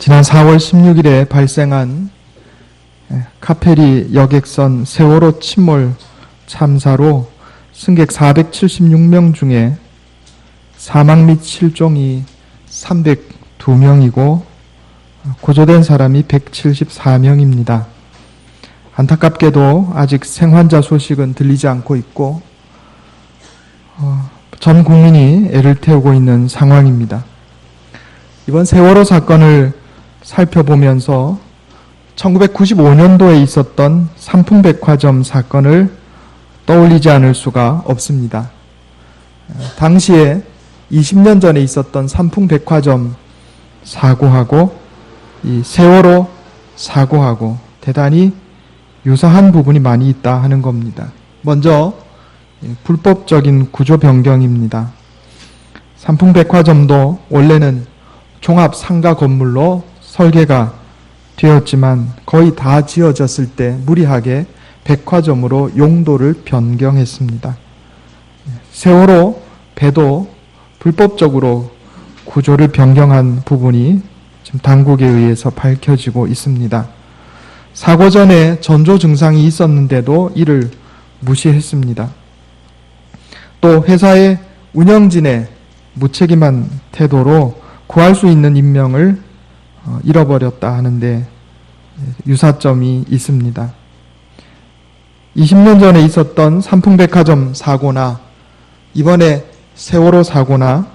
지난 4월 16일에 발생한 카페리 여객선 세월호 침몰 참사로 승객 476명 중에 사망 및 실종이 302명이고 구조된 사람이 174명입니다. 안타깝게도 아직 생환자 소식은 들리지 않고 있고 전 국민이 애를 태우고 있는 상황입니다. 이번 세월호 사건을 살펴보면서 1995년도에 있었던 삼풍백화점 사건을 떠올리지 않을 수가 없습니다. 당시에 20년 전에 있었던 삼풍백화점 사고하고 이 세월호 사고하고 대단히 유사한 부분이 많이 있다 하는 겁니다. 먼저 불법적인 구조 변경입니다. 삼풍백화점도 원래는 종합 상가 건물로 설계가 되었지만 거의 다 지어졌을 때 무리하게 백화점으로 용도를 변경했습니다. 세월호 배도 불법적으로 구조를 변경한 부분이 지금 당국에 의해서 밝혀지고 있습니다. 사고 전에 전조 증상이 있었는데도 이를 무시했습니다. 또 회사의 운영진의 무책임한 태도로 구할 수 있는 인명을 잃어버렸다 하는데 유사점이 있습니다. 20년 전에 있었던 삼풍백화점 사고나 이번에 세월호 사고나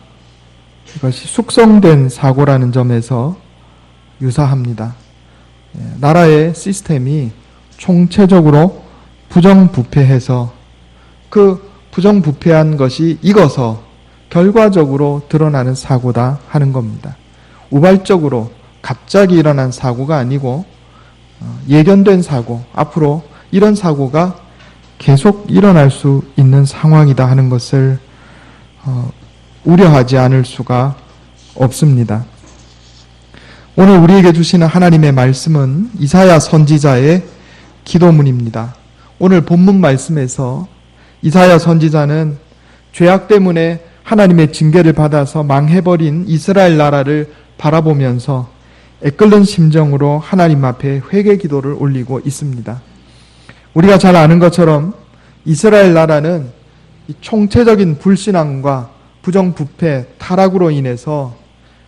이것이 숙성된 사고라는 점에서 유사합니다. 나라의 시스템이 총체적으로 부정부패해서 그 부정부패한 것이 익어서 결과적으로 드러나는 사고다 하는 겁니다. 우발적으로 갑자기 일어난 사고가 아니고 예견된 사고, 앞으로 이런 사고가 계속 일어날 수 있는 상황이다 하는 것을 우려하지 않을 수가 없습니다. 오늘 우리에게 주시는 하나님의 말씀은 이사야 선지자의 기도문입니다. 오늘 본문 말씀에서 이사야 선지자는 죄악 때문에 하나님의 징계를 받아서 망해버린 이스라엘 나라를 바라보면서 애끓는 심정으로 하나님 앞에 회개 기도를 올리고 있습니다. 우리가 잘 아는 것처럼 이스라엘 나라는 총체적인 불신앙과 부정부패, 타락으로 인해서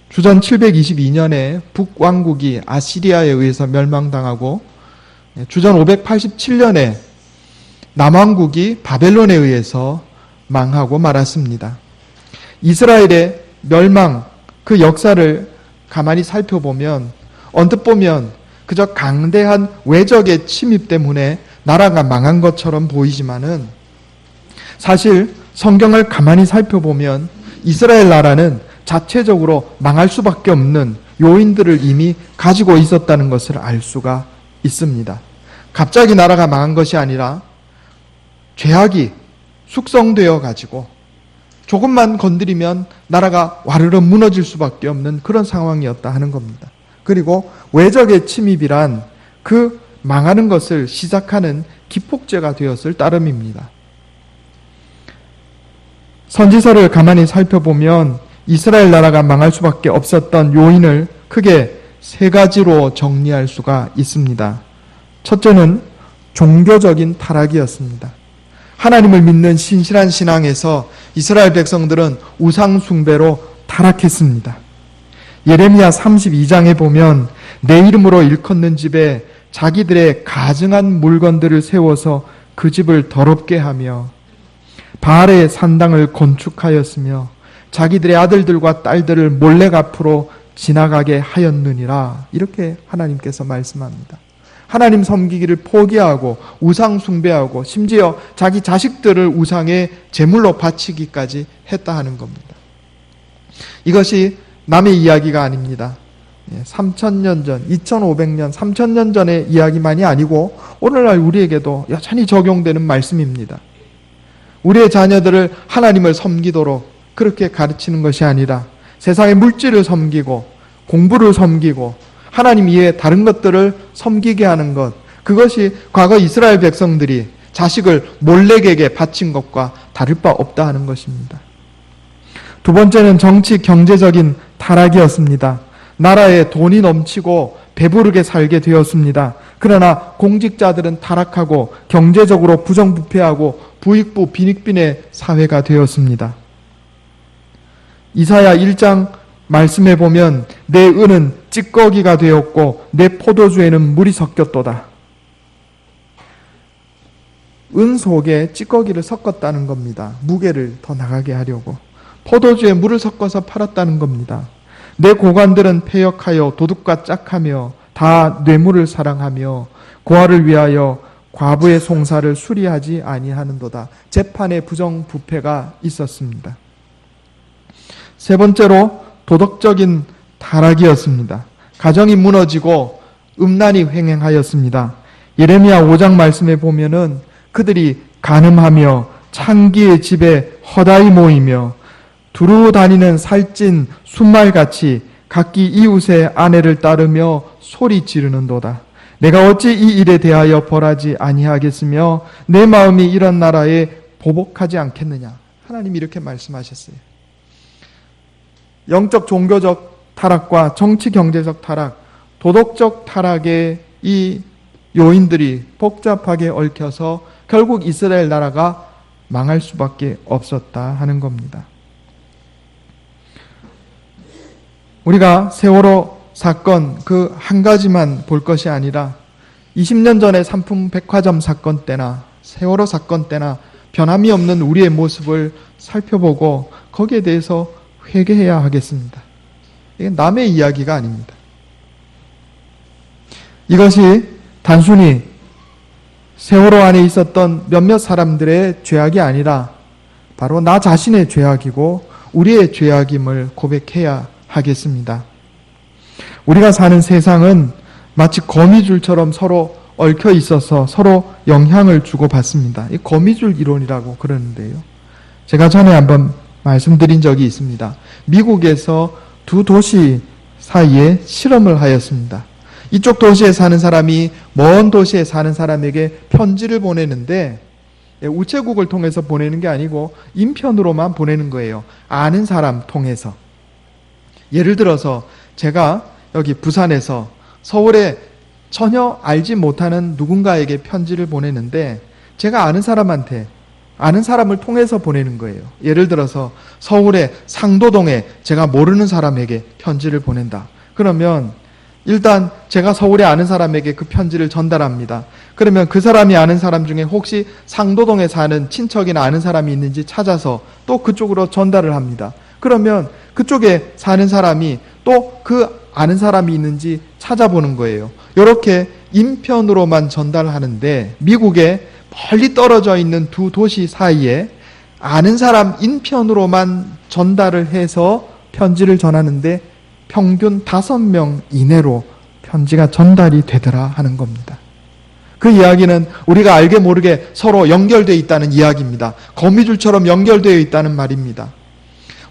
주전 722년에 북왕국이 아시리아에 의해서 멸망당하고 주전 587년에 남왕국이 바벨론에 의해서 망하고 말았습니다. 이스라엘의 멸망, 그 역사를 가만히 살펴보면 언뜻 보면 그저 강대한 외적의 침입 때문에 나라가 망한 것처럼 보이지만은 사실 성경을 가만히 살펴보면 이스라엘 나라는 자체적으로 망할 수밖에 없는 요인들을 이미 가지고 있었다는 것을 알 수가 있습니다. 갑자기 나라가 망한 것이 아니라 죄악이 숙성되어 가지고 조금만 건드리면 나라가 와르르 무너질 수밖에 없는 그런 상황이었다 하는 겁니다. 그리고 외적의 침입이란 그 망하는 것을 시작하는 기폭제가 되었을 따름입니다. 선지서를 가만히 살펴보면 이스라엘 나라가 망할 수밖에 없었던 요인을 크게 세 가지로 정리할 수가 있습니다. 첫째는 종교적인 타락이었습니다. 하나님을 믿는 신실한 신앙에서 이스라엘 백성들은 우상 숭배로 타락했습니다. 예레미야 32장에 보면 내 이름으로 일컫는 집에 자기들의 가증한 물건들을 세워서 그 집을 더럽게 하며 바알의 산당을 건축하였으며 자기들의 아들들과 딸들을 몰래 앞으로 지나가게 하였느니라. 이렇게 하나님께서 말씀합니다. 하나님 섬기기를 포기하고 우상 숭배하고 심지어 자기 자식들을 우상의 제물로 바치기까지 했다 하는 겁니다. 이것이 남의 이야기가 아닙니다. 3,000년 전, 2,500년, 3,000년 전의 이야기만이 아니고 오늘날 우리에게도 여전히 적용되는 말씀입니다. 우리의 자녀들을 하나님을 섬기도록 그렇게 가르치는 것이 아니라 세상의 물질을 섬기고 공부를 섬기고 하나님 이외에 다른 것들을 섬기게 하는 것, 그것이 과거 이스라엘 백성들이 자식을 몰렉에게 바친 것과 다를 바 없다 하는 것입니다. 두 번째는 정치 경제적인 타락이었습니다. 나라에 돈이 넘치고 배부르게 살게 되었습니다. 그러나 공직자들은 타락하고 경제적으로 부정부패하고 부익부 빈익빈의 사회가 되었습니다. 이사야 1장 말씀해 보면 내 은은 찌꺼기가 되었고 내 포도주에는 물이 섞였도다. 은 속에 찌꺼기를 섞었다는 겁니다. 무게를 더 나가게 하려고. 포도주에 물을 섞어서 팔았다는 겁니다. 내 고관들은 패역하여 도둑과 짝하며 다 뇌물을 사랑하며 고아를 위하여 과부의 송사를 수리하지 아니하는도다. 재판에 부정부패가 있었습니다. 세 번째로 도덕적인 타락이었습니다. 가정이 무너지고 음란이 횡행하였습니다. 예레미야 5장 말씀에 보면은 그들이 간음하며 창기의 집에 허다히 모이며 두루 다니는 살찐 순말같이 각기 이웃의 아내를 따르며 소리 지르는도다. 내가 어찌 이 일에 대하여 벌하지 아니하겠으며 내 마음이 이런 나라에 보복하지 않겠느냐. 하나님이 이렇게 말씀하셨어요. 영적 종교적 타락과 정치 경제적 타락, 도덕적 타락의 이 요인들이 복잡하게 얽혀서 결국 이스라엘 나라가 망할 수밖에 없었다 하는 겁니다. 우리가 세월호 사건 그 한 가지만 볼 것이 아니라 20년 전의 삼풍 백화점 사건 때나 세월호 사건 때나 변함이 없는 우리의 모습을 살펴보고 거기에 대해서 회개해야 하겠습니다. 이게 남의 이야기가 아닙니다. 이것이 단순히 세월호 안에 있었던 몇몇 사람들의 죄악이 아니라 바로 나 자신의 죄악이고 우리의 죄악임을 고백해야 하겠습니다. 우리가 사는 세상은 마치 거미줄처럼 서로 얽혀 있어서 서로 영향을 주고받습니다. 이 거미줄 이론이라고 그러는데요. 제가 전에 한번 말씀드린 적이 있습니다. 미국에서 두 도시 사이에 실험을 하였습니다. 이쪽 도시에 사는 사람이 먼 도시에 사는 사람에게 편지를 보내는데 우체국을 통해서 보내는 게 아니고 인편으로만 보내는 거예요. 아는 사람 통해서. 예를 들어서 제가 여기 부산에서 서울에 전혀 알지 못하는 누군가에게 편지를 보내는데 제가 아는 사람한테 아는 사람을 통해서 보내는 거예요. 예를 들어서 서울의 상도동에 제가 모르는 사람에게 편지를 보낸다. 그러면 일단 제가 서울에 아는 사람에게 그 편지를 전달합니다. 그러면 그 사람이 아는 사람 중에 혹시 상도동에 사는 친척이나 아는 사람이 있는지 찾아서 또 그쪽으로 전달을 합니다. 그러면 그쪽에 사는 사람이 또 그 아는 사람이 있는지 찾아보는 거예요. 이렇게 인편으로만 전달하는데 미국에 멀리 떨어져 있는 두 도시 사이에 아는 사람 인편으로만 전달을 해서 편지를 전하는데 평균 5명 이내로 편지가 전달이 되더라 하는 겁니다. 그 이야기는 우리가 알게 모르게 서로 연결되어 있다는 이야기입니다. 거미줄처럼 연결되어 있다는 말입니다.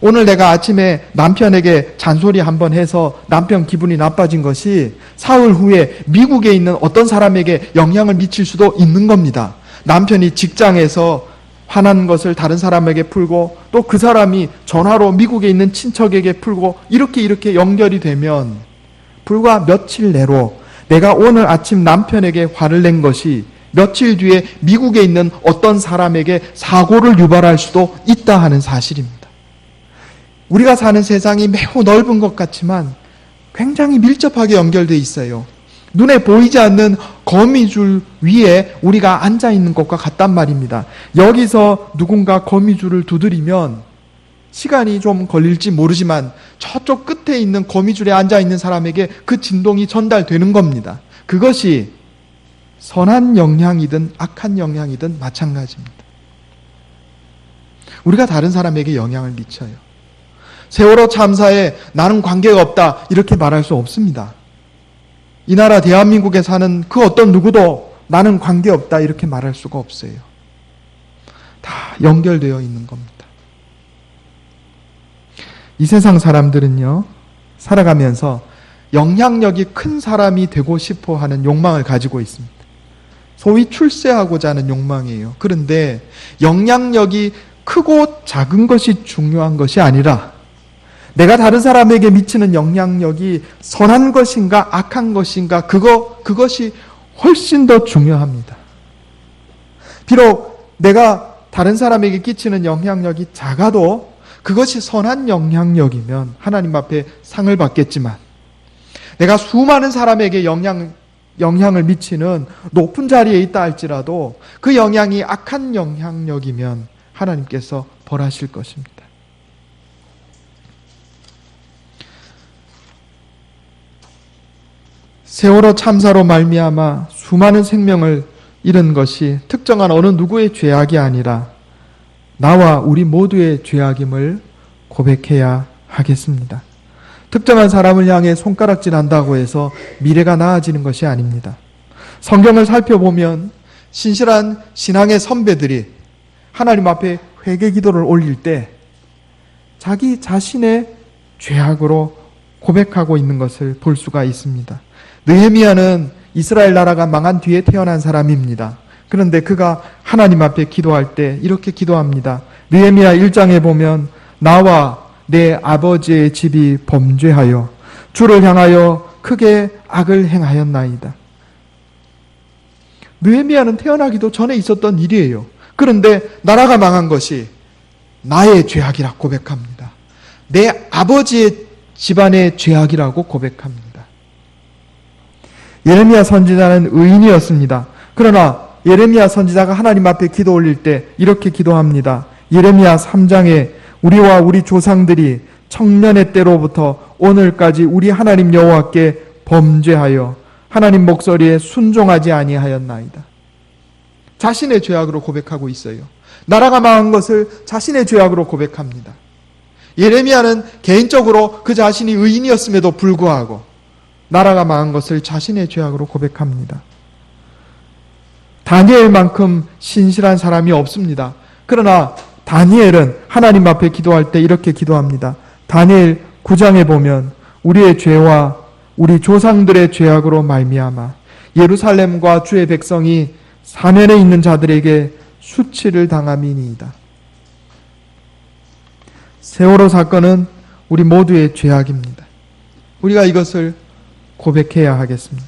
오늘 내가 아침에 남편에게 잔소리 한번 해서 남편 기분이 나빠진 것이 사흘 후에 미국에 있는 어떤 사람에게 영향을 미칠 수도 있는 겁니다. 남편이 직장에서 화난 것을 다른 사람에게 풀고 또 그 사람이 전화로 미국에 있는 친척에게 풀고 이렇게 연결이 되면 불과 며칠 내로 내가 오늘 아침 남편에게 화를 낸 것이 며칠 뒤에 미국에 있는 어떤 사람에게 사고를 유발할 수도 있다 하는 사실입니다. 우리가 사는 세상이 매우 넓은 것 같지만 굉장히 밀접하게 연결되어 있어요. 눈에 보이지 않는 거미줄 위에 우리가 앉아있는 것과 같단 말입니다. 여기서 누군가 거미줄을 두드리면 시간이 좀 걸릴지 모르지만 저쪽 끝에 있는 거미줄에 앉아있는 사람에게 그 진동이 전달되는 겁니다. 그것이 선한 영향이든 악한 영향이든 마찬가지입니다. 우리가 다른 사람에게 영향을 미쳐요. 세월호 참사에 나는 관계가 없다 이렇게 말할 수 없습니다. 이 나라 대한민국에 사는 그 어떤 누구도 나는 관계없다 이렇게 말할 수가 없어요. 다 연결되어 있는 겁니다. 이 세상 사람들은요, 살아가면서 영향력이 큰 사람이 되고 싶어 하는 욕망을 가지고 있습니다. 소위 출세하고자 하는 욕망이에요. 그런데 영향력이 크고 작은 것이 중요한 것이 아니라 내가 다른 사람에게 미치는 영향력이 선한 것인가 악한 것인가 그것이 훨씬 더 중요합니다. 비록 내가 다른 사람에게 끼치는 영향력이 작아도 그것이 선한 영향력이면 하나님 앞에 상을 받겠지만, 내가 수많은 사람에게 영향을 미치는 높은 자리에 있다 할지라도 그 영향이 악한 영향력이면 하나님께서 벌하실 것입니다. 세월호 참사로 말미암아 수많은 생명을 잃은 것이 특정한 어느 누구의 죄악이 아니라 나와 우리 모두의 죄악임을 고백해야 하겠습니다. 특정한 사람을 향해 손가락질한다고 해서 미래가 나아지는 것이 아닙니다. 성경을 살펴보면 신실한 신앙의 선배들이 하나님 앞에 회개 기도를 올릴 때 자기 자신의 죄악으로 고백하고 있는 것을 볼 수가 있습니다. 느헤미야는 이스라엘 나라가 망한 뒤에 태어난 사람입니다. 그런데 그가 하나님 앞에 기도할 때 이렇게 기도합니다. 느헤미야 1장에 보면 나와 내 아버지의 집이 범죄하여 주를 향하여 크게 악을 행하였나이다. 느헤미야는 태어나기도 전에 있었던 일이에요. 그런데 나라가 망한 것이 나의 죄악이라 고백합니다. 내 아버지의 집안의 죄악이라고 고백합니다. 예레미야 선지자는 의인이었습니다. 그러나 예레미야 선지자가 하나님 앞에 기도 올릴 때 이렇게 기도합니다. 예레미야 3장에 우리와 우리 조상들이 청년의 때로부터 오늘까지 우리 하나님 여호와께 범죄하여 하나님 목소리에 순종하지 아니하였나이다. 자신의 죄악으로 고백하고 있어요. 나라가 망한 것을 자신의 죄악으로 고백합니다. 예레미야는 개인적으로 그 자신이 의인이었음에도 불구하고 나라가 망한 것을 자신의 죄악으로 고백합니다. 다니엘만큼 신실한 사람이 없습니다. 그러나 다니엘은 하나님 앞에 기도할 때 이렇게 기도합니다. 다니엘 9장에 보면 우리의 죄와 우리 조상들의 죄악으로 말미암아 예루살렘과 주의 백성이 사면에 있는 자들에게 수치를 당함이니이다. 세월호 사건은 우리 모두의 죄악입니다. 우리가 이것을 고백해야 하겠습니다.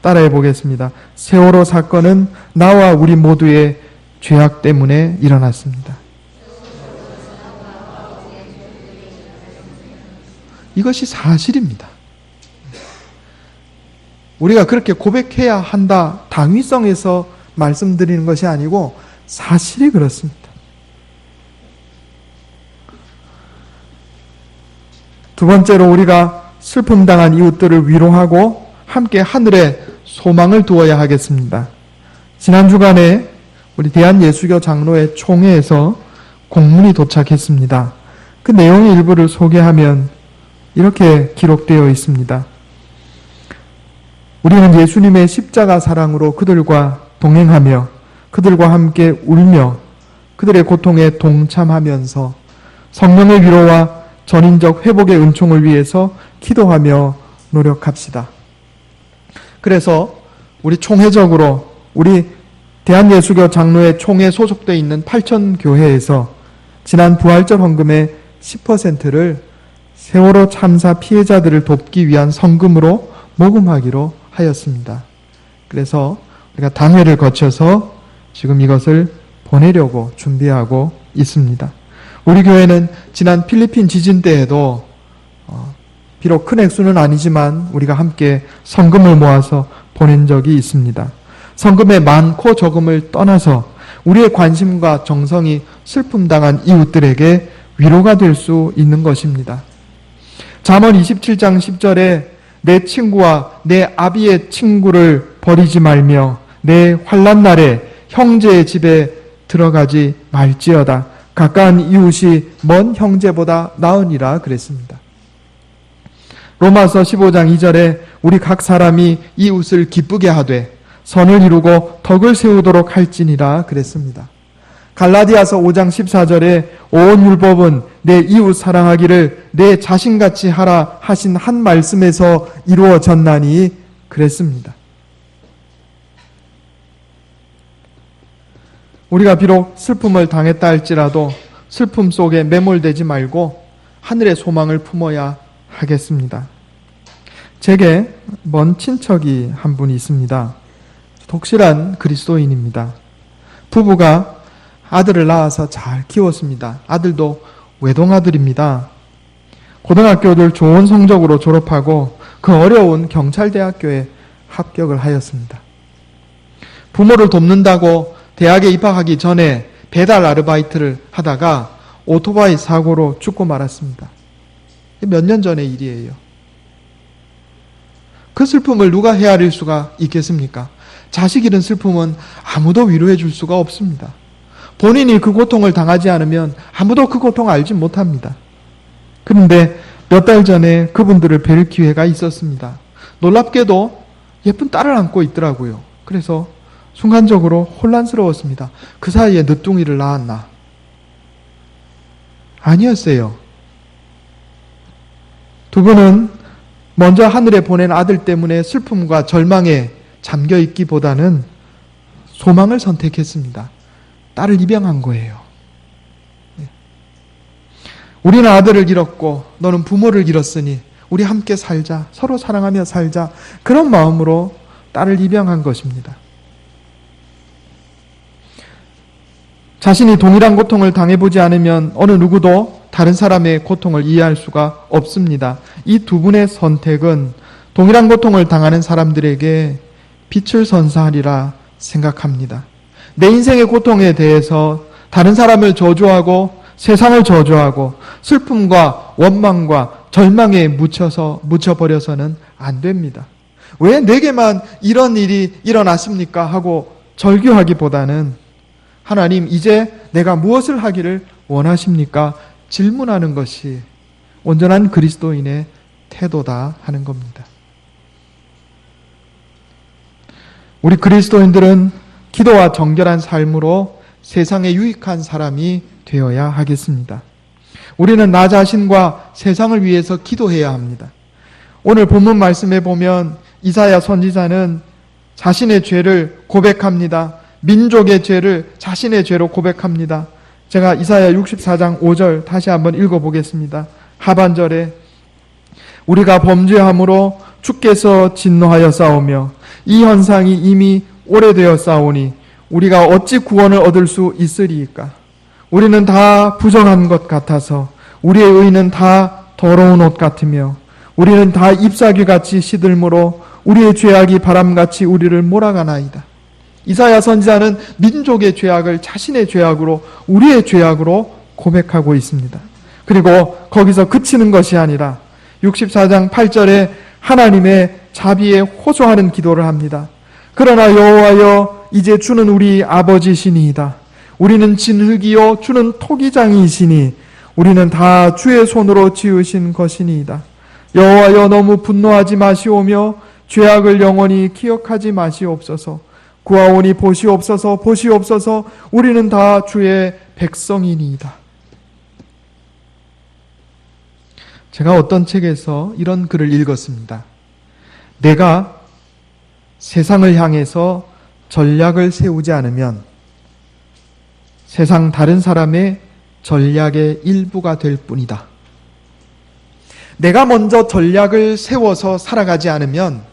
따라해 보겠습니다. 세월호 사건은 나와 우리 모두의 죄악 때문에 일어났습니다. 이것이 사실입니다. 우리가 그렇게 고백해야 한다, 당위성에서 말씀드리는 것이 아니고 사실이 그렇습니다. 두 번째로 우리가 슬픔 당한 이웃들을 위로하고 함께 하늘에 소망을 두어야 하겠습니다. 지난 주간에 우리 대한예수교 장로회 총회에서 공문이 도착했습니다. 그 내용의 일부를 소개하면 이렇게 기록되어 있습니다. 우리는 예수님의 십자가 사랑으로 그들과 동행하며 그들과 함께 울며 그들의 고통에 동참하면서 성령의 위로와 전인적 회복의 은총을 위해서 기도하며 노력합시다. 그래서 우리 총회적으로 우리 대한예수교 장로회 총회에 소속되어 있는 8,000교회에서 지난 부활절 헌금의 10%를 세월호 참사 피해자들을 돕기 위한 성금으로 모금하기로 하였습니다. 그래서 우리가 당회를 거쳐서 지금 이것을 보내려고 준비하고 있습니다. 우리 교회는 지난 필리핀 지진 때에도 비록 큰 액수는 아니지만 우리가 함께 성금을 모아서 보낸 적이 있습니다. 성금의 많고 적음을 떠나서 우리의 관심과 정성이 슬픔 당한 이웃들에게 위로가 될 수 있는 것입니다. 잠언 27장 10절에 내 친구와 내 아비의 친구를 버리지 말며 내 환난 날에 형제의 집에 들어가지 말지어다. 가까운 이웃이 먼 형제보다 나으니라 그랬습니다. 로마서 15장 2절에 우리 각 사람이 이웃을 기쁘게 하되 선을 이루고 덕을 세우도록 할지니라 그랬습니다. 갈라디아서 5장 14절에 온 율법은 내 이웃 사랑하기를 내 자신같이 하라 하신 한 말씀에서 이루어졌나니 그랬습니다. 우리가 비록 슬픔을 당했다 할지라도 슬픔 속에 매몰되지 말고 하늘의 소망을 품어야 하겠습니다. 제게 먼 친척이 한 분이 있습니다. 독실한 그리스도인입니다. 부부가 아들을 낳아서 잘 키웠습니다. 아들도 외동아들입니다. 고등학교를 좋은 성적으로 졸업하고 그 어려운 경찰대학교에 합격을 하였습니다. 부모를 돕는다고 대학에 입학하기 전에 배달 아르바이트를 하다가 오토바이 사고로 죽고 말았습니다. 몇 년 전의 일이에요. 그 슬픔을 누가 헤아릴 수가 있겠습니까? 자식 잃은 슬픔은 아무도 위로해 줄 수가 없습니다. 본인이 그 고통을 당하지 않으면 아무도 그 고통을 알지 못합니다. 그런데 몇 달 전에 그분들을 뵐 기회가 있었습니다. 놀랍게도 예쁜 딸을 안고 있더라고요. 그래서 순간적으로 혼란스러웠습니다. 그 사이에 늦둥이를 낳았나? 아니었어요. 두 분은 먼저 하늘에 보낸 아들 때문에 슬픔과 절망에 잠겨 있기보다는 소망을 선택했습니다. 딸을 입양한 거예요. 우리는 아들을 잃었고 너는 부모를 잃었으니 우리 함께 살자. 서로 사랑하며 살자. 그런 마음으로 딸을 입양한 것입니다. 자신이 동일한 고통을 당해보지 않으면 어느 누구도 다른 사람의 고통을 이해할 수가 없습니다. 이 두 분의 선택은 동일한 고통을 당하는 사람들에게 빛을 선사하리라 생각합니다. 내 인생의 고통에 대해서 다른 사람을 저주하고 세상을 저주하고 슬픔과 원망과 절망에 묻혀버려서는 안 됩니다. 왜 내게만 이런 일이 일어났습니까? 하고 절규하기보다는 하나님, 이제 내가 무엇을 하기를 원하십니까? 질문하는 것이 온전한 그리스도인의 태도다 하는 겁니다. 우리 그리스도인들은 기도와 정결한 삶으로 세상에 유익한 사람이 되어야 하겠습니다. 우리는 나 자신과 세상을 위해서 기도해야 합니다. 오늘 본문 말씀에 보면 이사야 선지자는 자신의 죄를 고백합니다. 민족의 죄를 자신의 죄로 고백합니다. 제가 이사야 64장 5절 다시 한번 읽어보겠습니다. 하반절에 우리가 범죄함으로 주께서 진노하여 싸우며 이 현상이 이미 오래되어 싸우니 우리가 어찌 구원을 얻을 수 있으리이까? 우리는 다 부정한 것 같아서 우리의 의는 다 더러운 옷 같으며 우리는 다 잎사귀같이 시들므로 우리의 죄악이 바람같이 우리를 몰아가나이다. 이사야 선지자는 민족의 죄악을 자신의 죄악으로, 우리의 죄악으로 고백하고 있습니다. 그리고 거기서 그치는 것이 아니라 64장 8절에 하나님의 자비에 호소하는 기도를 합니다. 그러나 여호와여, 이제 주는 우리 아버지시니이다. 우리는 진흙이요 주는 토기장이시니 우리는 다 주의 손으로 지으신 것이니이다. 여호와여, 너무 분노하지 마시오며 죄악을 영원히 기억하지 마시옵소서. 구하오니 보시옵소서, 보시옵소서. 우리는 다 주의 백성이니이다. 제가 어떤 책에서 이런 글을 읽었습니다. 내가 세상을 향해서 전략을 세우지 않으면 세상 다른 사람의 전략의 일부가 될 뿐이다. 내가 먼저 전략을 세워서 살아가지 않으면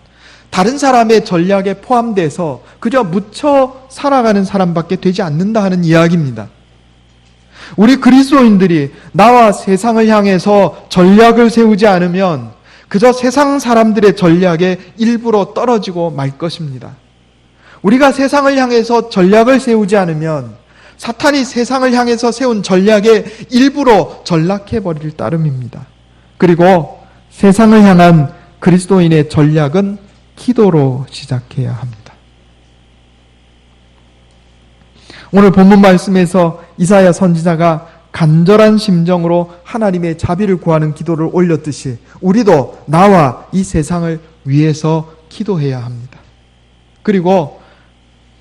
다른 사람의 전략에 포함돼서 그저 묻혀 살아가는 사람밖에 되지 않는다 하는 이야기입니다. 우리 그리스도인들이 나와 세상을 향해서 전략을 세우지 않으면 그저 세상 사람들의 전략에 일부러 떨어지고 말 것입니다. 우리가 세상을 향해서 전략을 세우지 않으면 사탄이 세상을 향해서 세운 전략에 일부러 전락해버릴 따름입니다. 그리고 세상을 향한 그리스도인의 전략은 기도로 시작해야 합니다. 오늘 본문 말씀에서 이사야 선지자가 간절한 심정으로 하나님의 자비를 구하는 기도를 올렸듯이 우리도 나와 이 세상을 위해서 기도해야 합니다. 그리고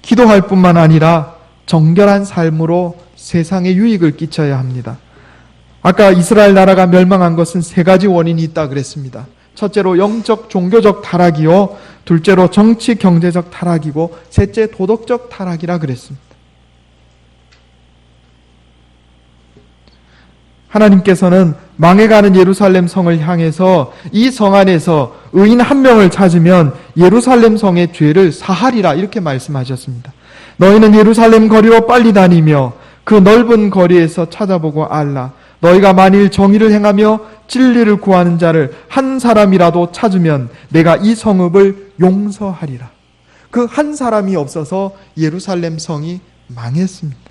기도할 뿐만 아니라 정결한 삶으로 세상에 유익을 끼쳐야 합니다. 아까 이스라엘 나라가 멸망한 것은 세 가지 원인이 있다 그랬습니다. 첫째로 영적 종교적 타락이요, 둘째로 정치 경제적 타락이고 셋째 도덕적 타락이라 그랬습니다. 하나님께서는 망해가는 예루살렘 성을 향해서 이 성 안에서 의인 한 명을 찾으면 예루살렘 성의 죄를 사하리라 이렇게 말씀하셨습니다. 너희는 예루살렘 거리로 빨리 다니며 그 넓은 거리에서 찾아보고 알라. 너희가 만일 정의를 행하며 진리를 구하는 자를 한 사람이라도 찾으면 내가 이 성읍을 용서하리라. 그 한 사람이 없어서 예루살렘 성이 망했습니다.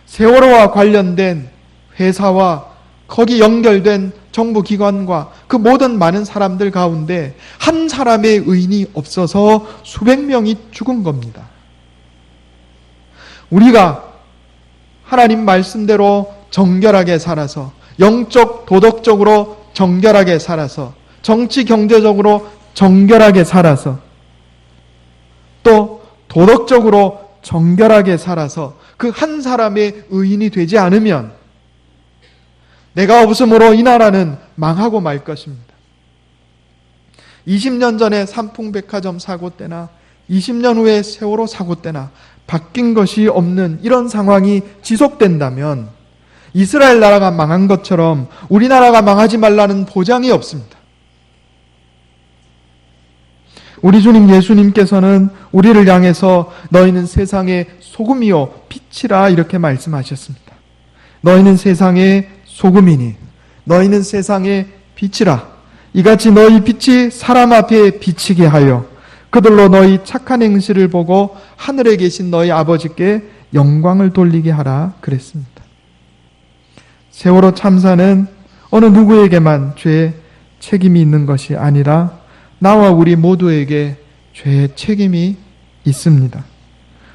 세월호와 관련된 회사와 거기 연결된 정부기관과 그 모든 많은 사람들 가운데 한 사람의 의인이 없어서 수백 명이 죽은 겁니다. 우리가 하나님 말씀대로 정결하게 살아서 영적 도덕적으로 정결하게 살아서 정치 경제적으로 정결하게 살아서 또 도덕적으로 정결하게 살아서 그 한 사람의 의인이 되지 않으면 내가 없음으로 이 나라는 망하고 말 것입니다. 20년 전에 삼풍백화점 사고 때나 20년 후에 세월호 사고 때나 바뀐 것이 없는 이런 상황이 지속된다면 이스라엘 나라가 망한 것처럼 우리나라가 망하지 말라는 보장이 없습니다. 우리 주님 예수님께서는 우리를 향해서 너희는 세상의 소금이요 빛이라 이렇게 말씀하셨습니다. 너희는 세상의 소금이니 너희는 세상의 빛이라. 이같이 너희 빛이 사람 앞에 비치게 하여 그들로 너희 착한 행실을 보고 하늘에 계신 너희 아버지께 영광을 돌리게 하라 그랬습니다. 세월호 참사는 어느 누구에게만 죄의 책임이 있는 것이 아니라 나와 우리 모두에게 죄의 책임이 있습니다.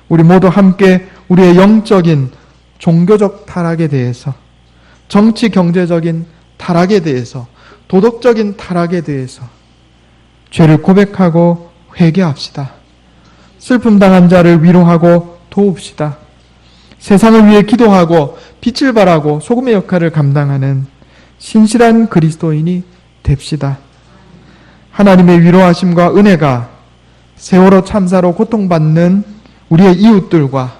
우리 모두 함께 우리의 영적인 종교적 타락에 대해서, 정치 경제적인 타락에 대해서, 도덕적인 타락에 대해서 죄를 고백하고 회개합시다. 슬픔 당한 자를 위로하고 도웁시다. 세상을 위해 기도하고 빛을 발하고 소금의 역할을 감당하는 신실한 그리스도인이 됩시다. 하나님의 위로하심과 은혜가 세월호 참사로 고통받는 우리의 이웃들과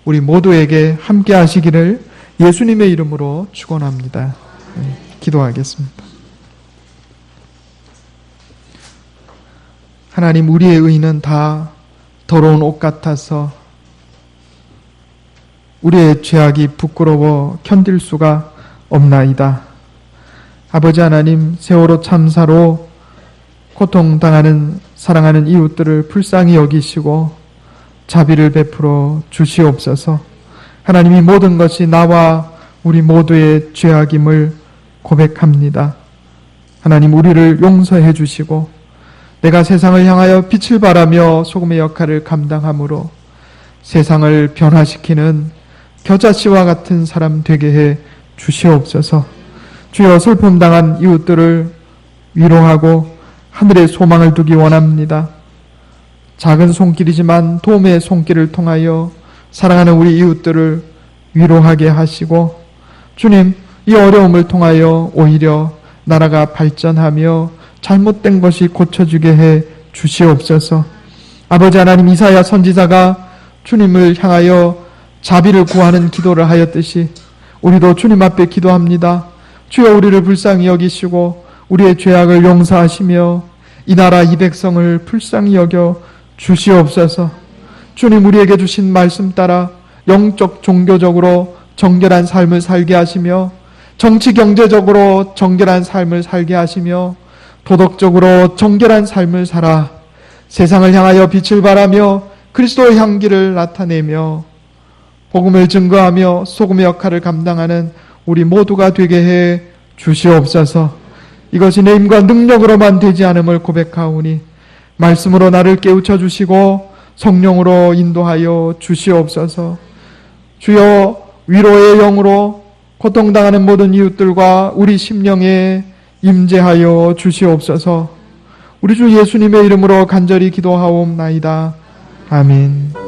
우리 모두에게 함께 하시기를 예수님의 이름으로 축원합니다. 기도하겠습니다. 하나님, 우리의 의는 다 더러운 옷 같아서 우리의 죄악이 부끄러워 견딜 수가 없나이다. 아버지 하나님, 세월호 참사로 고통당하는 사랑하는 이웃들을 불쌍히 여기시고 자비를 베풀어 주시옵소서. 하나님이 모든 것이 나와 우리 모두의 죄악임을 고백합니다. 하나님, 우리를 용서해 주시고 내가 세상을 향하여 빛을 발하며 소금의 역할을 감당함으로 세상을 변화시키는 겨자씨와 같은 사람 되게 해 주시옵소서. 주여, 슬픔 당한 이웃들을 위로하고 하늘에 소망을 두기 원합니다. 작은 손길이지만 도움의 손길을 통하여 사랑하는 우리 이웃들을 위로하게 하시고 주님, 이 어려움을 통하여 오히려 나라가 발전하며 잘못된 것이 고쳐지게 해 주시옵소서. 아버지 하나님, 이사야 선지자가 주님을 향하여 자비를 구하는 기도를 하였듯이 우리도 주님 앞에 기도합니다. 주여, 우리를 불쌍히 여기시고 우리의 죄악을 용서하시며 이 나라 이 백성을 불쌍히 여겨 주시옵소서. 주님, 우리에게 주신 말씀 따라 영적 종교적으로 정결한 삶을 살게 하시며 정치 경제적으로 정결한 삶을 살게 하시며 도덕적으로 정결한 삶을 살아 세상을 향하여 빛을 발하며 그리스도의 향기를 나타내며 복음을 증거하며 소금의 역할을 감당하는 우리 모두가 되게 해 주시옵소서. 이것이 내 힘과 능력으로만 되지 않음을 고백하오니 말씀으로 나를 깨우쳐 주시고 성령으로 인도하여 주시옵소서. 주여, 위로의 영으로 고통당하는 모든 이웃들과 우리 심령에 임재하여 주시옵소서. 우리 주 예수님의 이름으로 간절히 기도하옵나이다. 아멘.